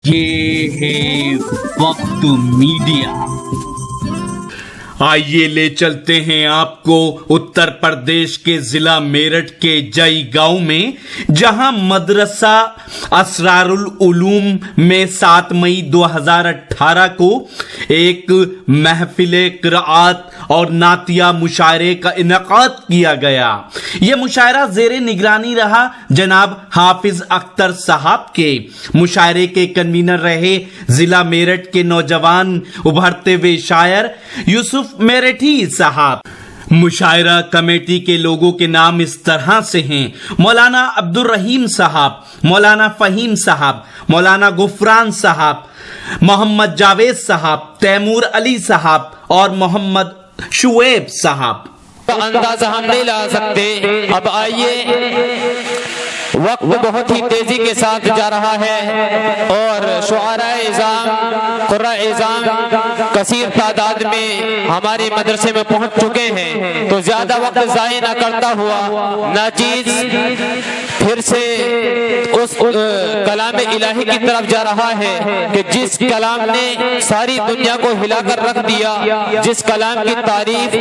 یہ ہے وقت میڈیا۔ آئیے لے چلتے ہیں آپ کو اتر پردیش کے ضلع میرٹھ کے جئی گاؤں میں، جہاں مدرسہ اسرار العلوم میں 7 مئی 2018 کو ایک محفل قرآت اور نعتیہ مشاعرے کا انعقاد کیا گیا۔ یہ مشاعرہ زیر نگرانی رہا جناب حافظ اختر صاحب کے۔ مشاعرے کے کنوینر رہے ضلع میرٹھ کے نوجوان ابھرتے ہوئے شاعر یوسف میرٹھی صاحب۔ مشاعرہ کمیٹی کے لوگوں کے نام اس طرح سے ہیں: مولانا عبد الرحیم صاحب، مولانا فہیم صاحب، مولانا غفران صاحب، محمد جاوید صاحب، تیمور علی صاحب اور محمد شعیب صاحب۔ اندازہ ہم نہیں لا سکتے۔ اب آئیے، وقت بہت ہی تیزی کے ساتھ جا رہا ہے اور شعراء اعظام، قراء اعظام کثیر تعداد میں ہمارے مدرسے میں پہنچ چکے ہیں، تو زیادہ وقت ضائع نہ کرتا ہوا ناچیز پھر سے اس کلام الہی کی طرف جا رہا ہے کہ جس کلام نے ساری دنیا کو ہلا کر رکھ دیا، جس کلام کی تعریف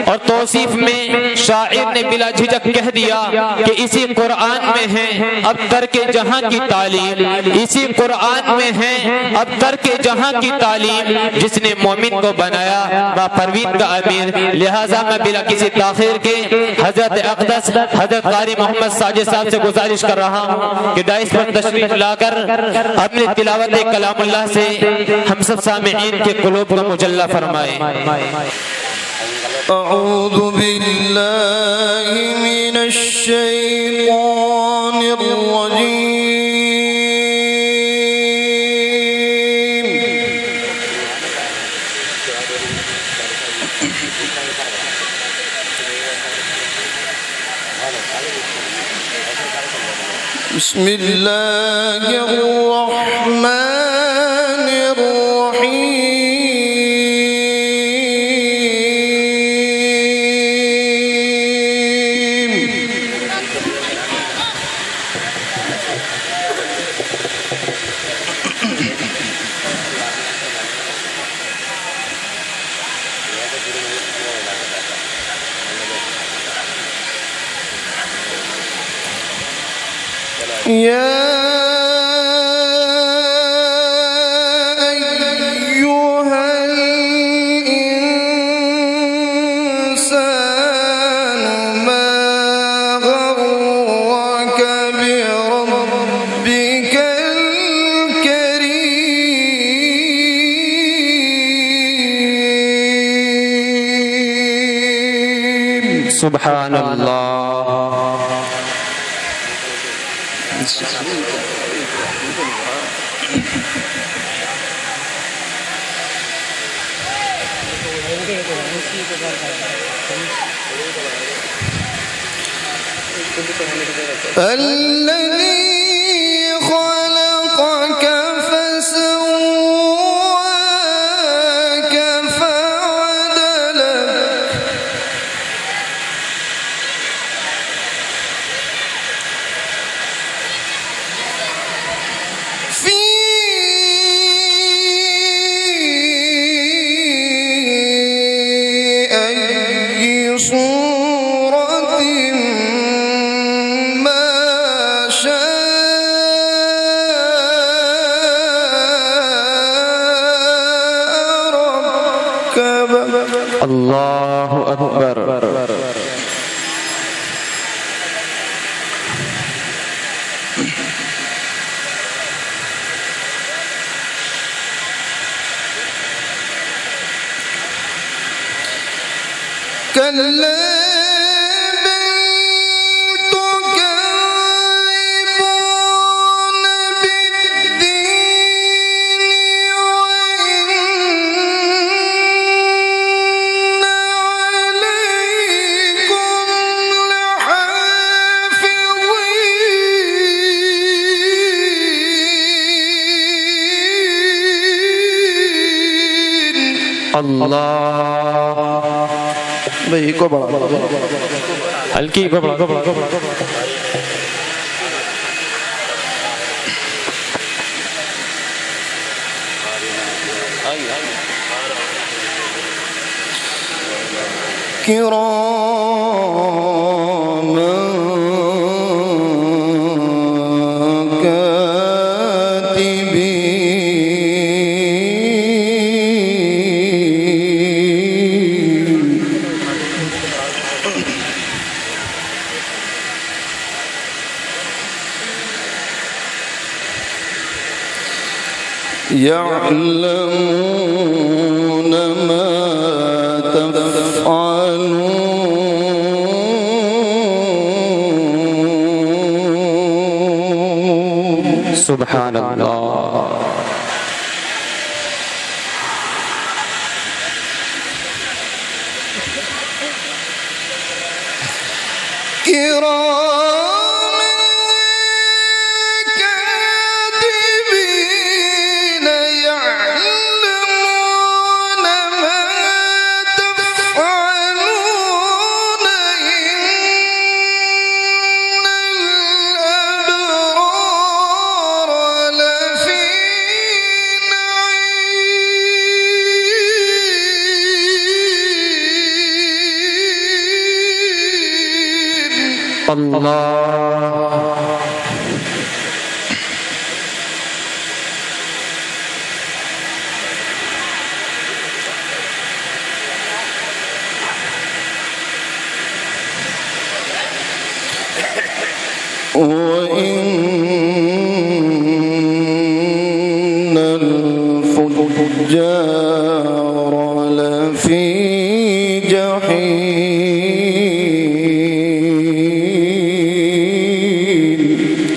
اور توصیف میں شاعر نے بلا جھجک کہہ دیا کہ اسی قرآن میں ہے اب ترک جہاں کی تعلیم، اسی قرآن میں ہے اب ترک جہاں کی تعلیم، جس نے مومن کو بنایا با پروین کا امیر۔ لہٰذا میں بلا کسی تاخیر کے حضرت اقدس حضرت قاری محمد ساجد صاحب سے گزارش کر رہا ہوں کہ دائس پر تشریف لا کر اپنی تلاوت کلام اللہ سے ہم سب سامعین کے قلوب کو مجلہ فرمائے۔ اعوذ باللہ من الشیطان الرجیم۔ بسم اللہ الرحمن الرحیم۔ یا ایہا الانسان ما غرک بربک الکریم۔ سبحان اللہ۔ الذي خلقك فسواك فعدلك في أي صورة ما شاء ركبك۔ اللہ اکبر۔ كلا بل تكذبون بالدين وإن عليكم لحافظين۔ اللہ بھئی کو بڑا ہلکی کو بڑا كراما كاتبين يعلمون ما تفعلون سبحان الله. كراما كاتبين يعلمون ما تفعلون إن الأبرار لفي نعيم. الله. وإن الفجار لفي جحيم.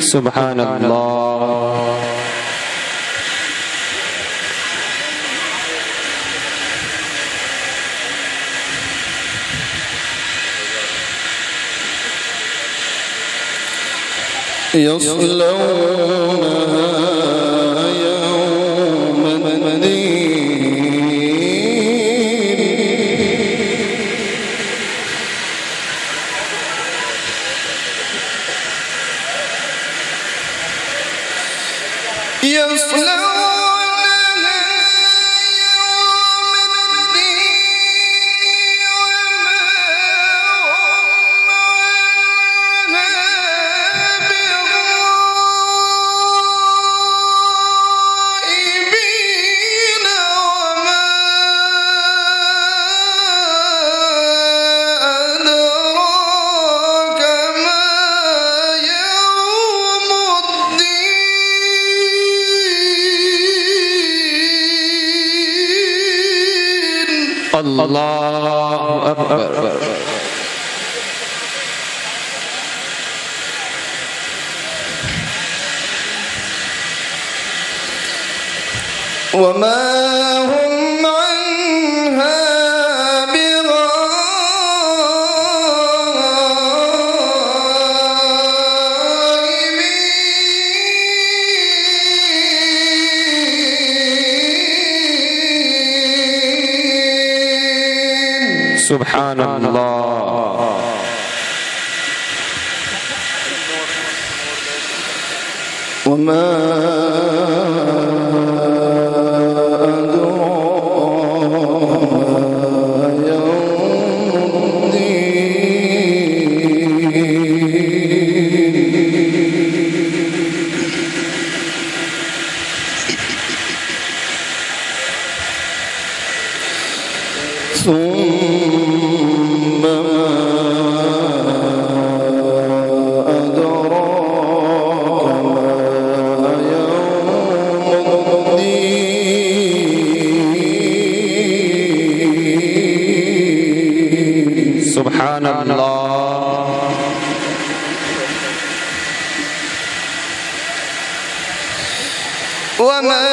سبحان الله. يصلونها يوم الدين. يصلونها يوم الدين وما هم بغائبين وما أدراك ما يوم الدين. الله أكبر. وما هم عنها بغائبين. سبحان الله. وما ثم ما أدراك ما يوم الدين. سبحان الله. وما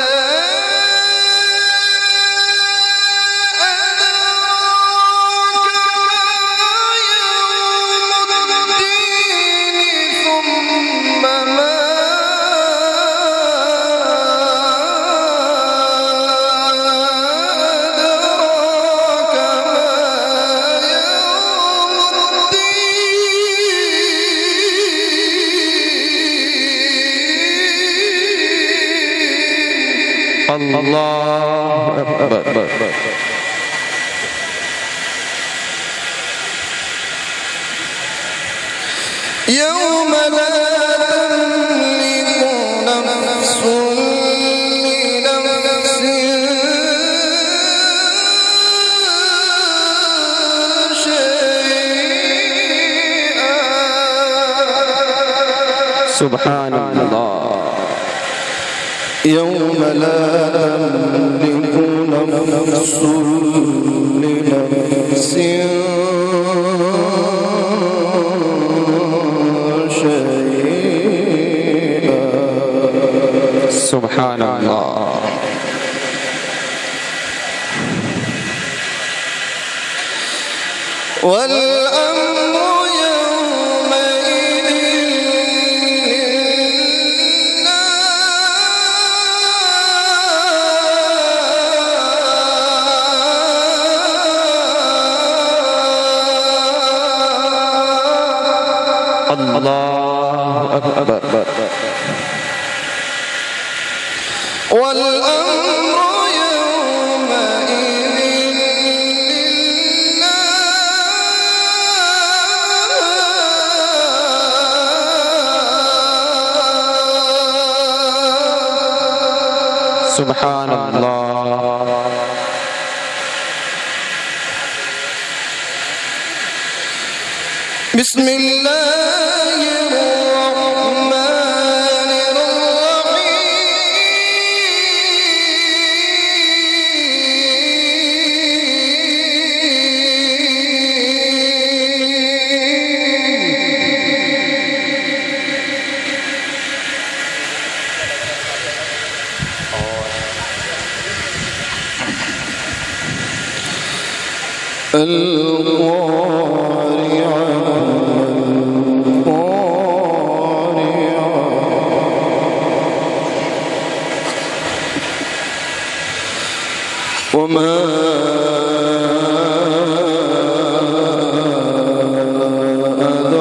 الله أكبر يوم لا تملك نفس لنفس شيئا سبحان الله يوم لا تملك نفس لنفس شيئا سبحان الله والأمر يومئذ الله أكبر والأمر يومئذ سبحان الله بسم الله الرحمن وما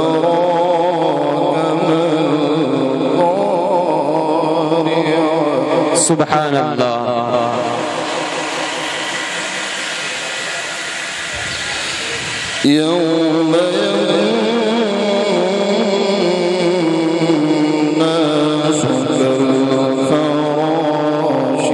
أدراك ما القارعة سبحان الله يوم الناس كالفراش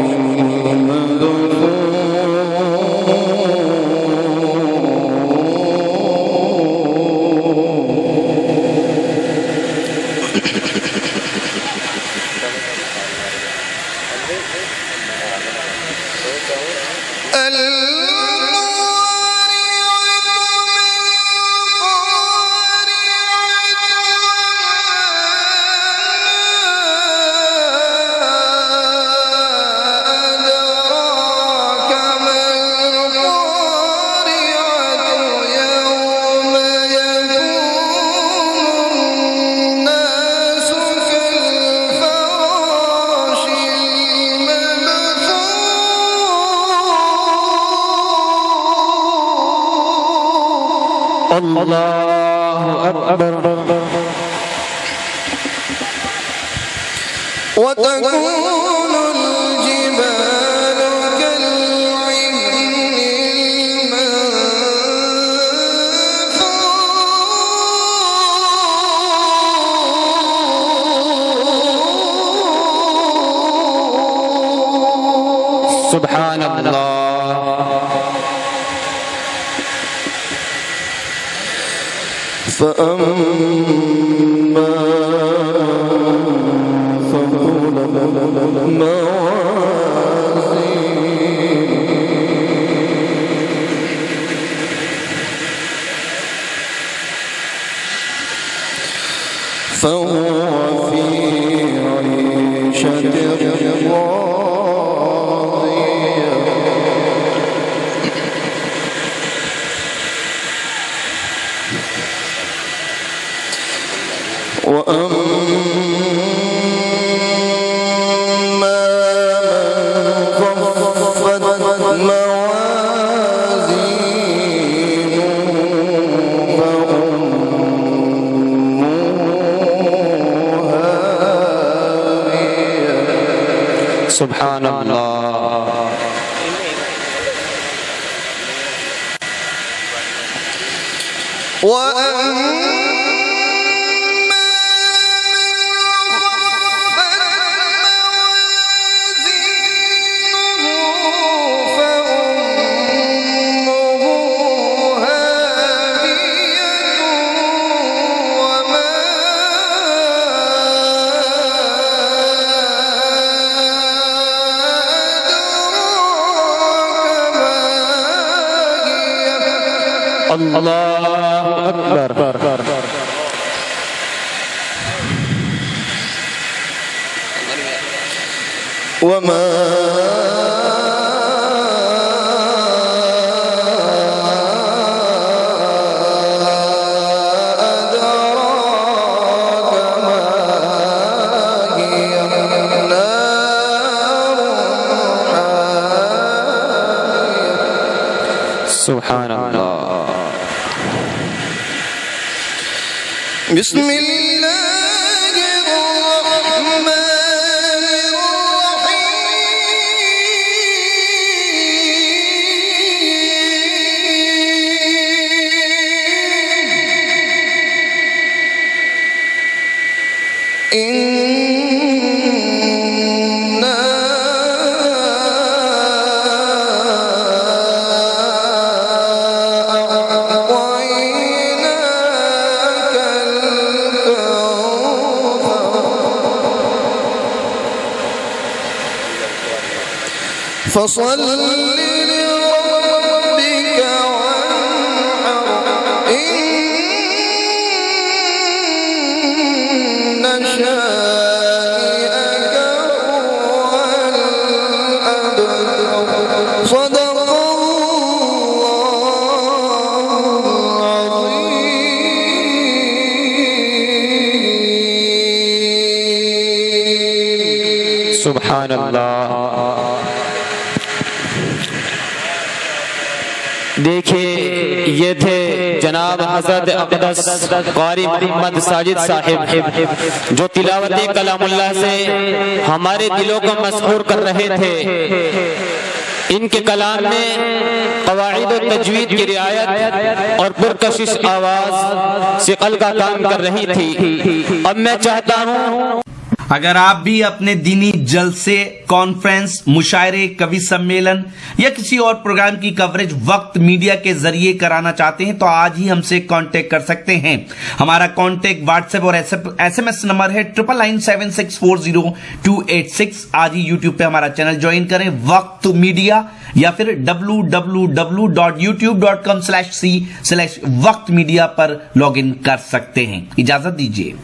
الله أكبر وتكون الجبال كالعهن المنفوش سبحان الله فأما ثقلت موازينه فهو في عيشة راضية وأما من خفت موازينه فأمه सुभान अल्लाह। अल्लाहु अकबर। वमा सुभान अल्लाह। फसल लिरब्बिक वन्हर इन्न शानिअक हुवल अबतर। सदक़ल्लाहुल अज़ीम। सुभान अल्लाह। देखिए, ये थे जनाब हज़रत अक़दस क़ारी मोहम्मद साजिद साहिब, जो तिलावत कलामुल्लाह से हमारे दिलों को मसहूर कर रहे थे। इनके कलाम में क़वाइद और तजवीद की रियायत और पुरकशिश आवाज से क़ल्ब का काम कर रही थी। अब मैं चाहता हूँ, अगर आप भी अपने दीनी जलसे, कॉन्फ्रेंस, मुशायरे, कवि सम्मेलन या किसी और प्रोग्राम की कवरेज वक्त मीडिया के जरिए कराना चाहते हैं तो आज ही हमसे कांटेक्ट कर सकते हैं। हमारा कांटेक्ट व्हाट्सएप और SMS नंबर है 9997640286। आज ही यूट्यूब पे हमारा चैनल ज्वाइन करें, वक्त मीडिया, या फिर www.youtube.com/c/वक्त मीडिया पर लॉग इन कर सकते हैं। इजाजत दीजिए।